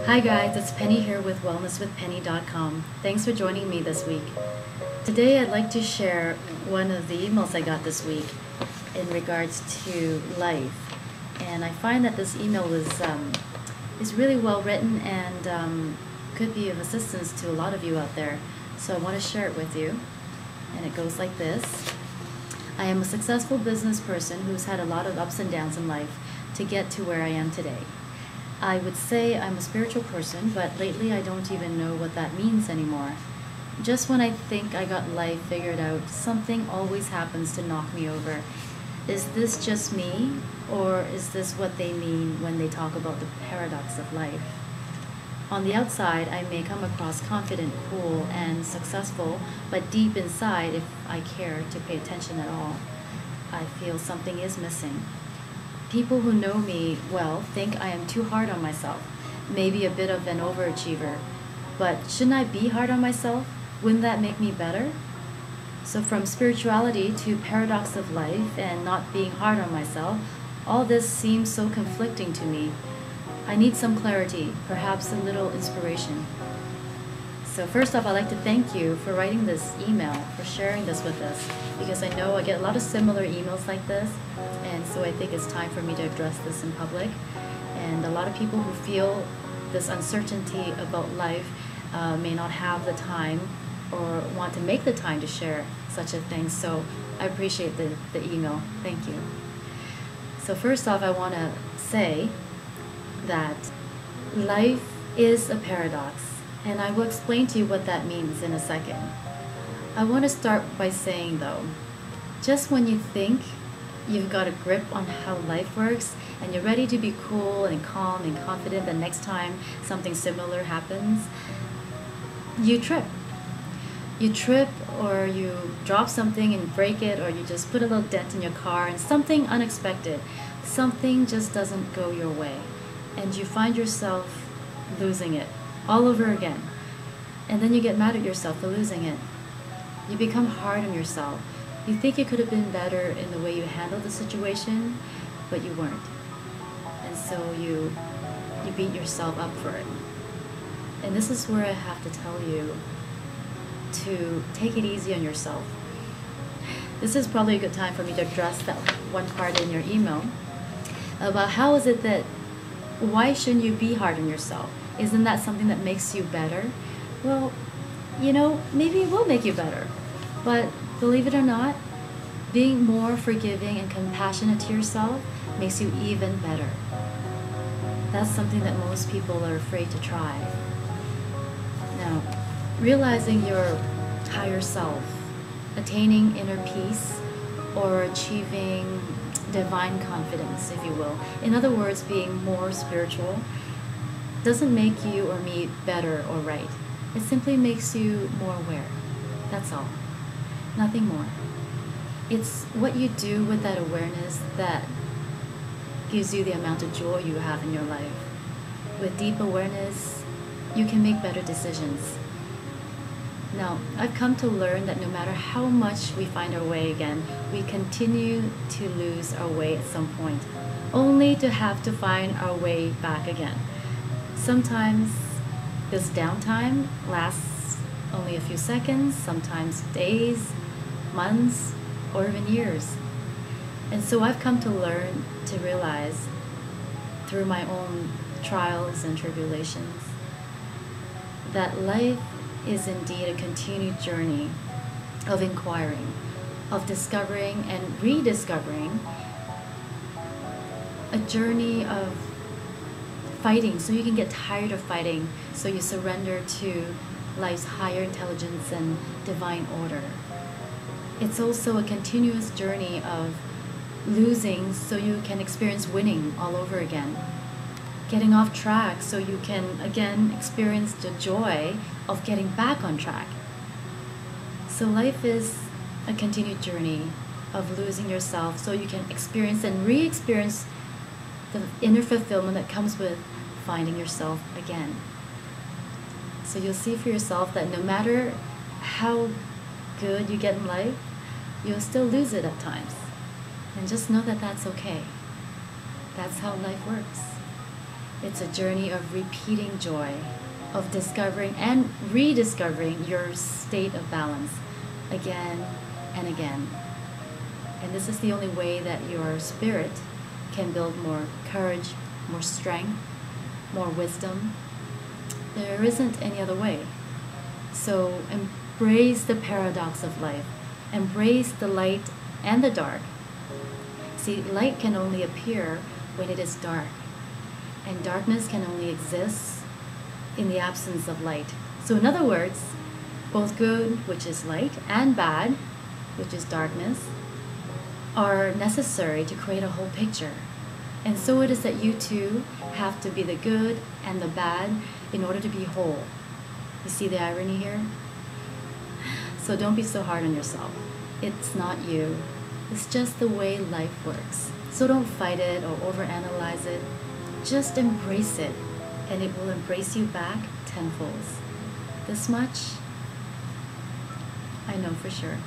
Hi guys, it's Penny here with wellnesswithpenny.com. Thanks for joining me this week. Today I'd like to share one of the emails I got this week in regards to life. And I find that this email is really well written and could be of assistance to a lot of you out there. So I want to share it with you. And it goes like this. I am a successful business person who's had a lot of ups and downs in life to get to where I am today. I would say I'm a spiritual person, but lately I don't even know what that means anymore. Just when I think I got life figured out, something always happens to knock me over. Is this just me, or is this what they mean when they talk about the paradox of life? On the outside, I may come across confident, cool, and successful, but deep inside, if I care to pay attention at all, I feel something is missing. People who know me well think I am too hard on myself, maybe a bit of an overachiever. But shouldn't I be hard on myself? Wouldn't that make me better? So from spirituality to paradox of life and not being hard on myself, all this seems so conflicting to me. I need some clarity, perhaps a little inspiration. So first off, I'd like to thank you for writing this email, for sharing this with us, because I know I get a lot of similar emails like this, and so I think it's time for me to address this in public. And a lot of people who feel this uncertainty about life may not have the time or want to make the time to share such a thing, so I appreciate the email. Thank you. So first off, I want to say that life is a paradox, and I will explain to you what that means in a second. I want to start by saying though, just when you think you've got a grip on how life works and you're ready to be cool and calm and confident the next time something similar happens, you trip. You trip, or you drop something and break it, or you just put a little dent in your car and something unexpected, something just doesn't go your way, and you find yourself losing it all over again. And then you get mad at yourself for losing it. You become hard on yourself. You think you could have been better in the way you handled the situation, but you weren't. And so you beat yourself up for it. And this is where I have to tell you to take it easy on yourself. This is probably a good time for me to address that one part in your email about how is it that, why shouldn't you be hard on yourself? Isn't that something that makes you better? Well, you know, maybe it will make you better. But believe it or not, being more forgiving and compassionate to yourself makes you even better. That's something that most people are afraid to try. Now, realizing your higher self, attaining inner peace, or achieving divine confidence, if you will. In other words, being more spiritual doesn't make you or me better or right. It simply makes you more aware. That's all. Nothing more. It's what you do with that awareness that gives you the amount of joy you have in your life. With deep awareness, you can make better decisions. Now, I've come to learn that no matter how much we find our way again, we continue to lose our way at some point, only to have to find our way back again. Sometimes this downtime lasts only a few seconds, sometimes days, months, or even years. And so I've come to learn to realize through my own trials and tribulations that life is indeed a continued journey of inquiring, of discovering and rediscovering, a journey of fighting so you can get tired of fighting, so you surrender to life's higher intelligence and divine order. It's also a continuous journey of losing so you can experience winning all over again. Getting off track so you can again experience the joy of getting back on track. So life is a continued journey of losing yourself so you can experience and re-experience the inner fulfillment that comes with finding yourself again. So you'll see for yourself that no matter how good you get in life, you'll still lose it at times. And just know that that's okay. That's how life works. It's a journey of repeating joy, of discovering and rediscovering your state of balance again and again. And this is the only way that your spirit can build more courage, more strength, more wisdom. There isn't any other way. So embrace the paradox of life. Embrace the light and the dark. See, light can only appear when it is dark, and darkness can only exist in the absence of light. So in other words, both good, which is light, and bad, which is darkness, are necessary to create a whole picture. And so it is that you too have to be the good and the bad in order to be whole. You see the irony here? So don't be so hard on yourself. It's not you. It's just the way life works. So don't fight it or overanalyze it. Just embrace it, and it will embrace you back tenfold. This much, I know for sure.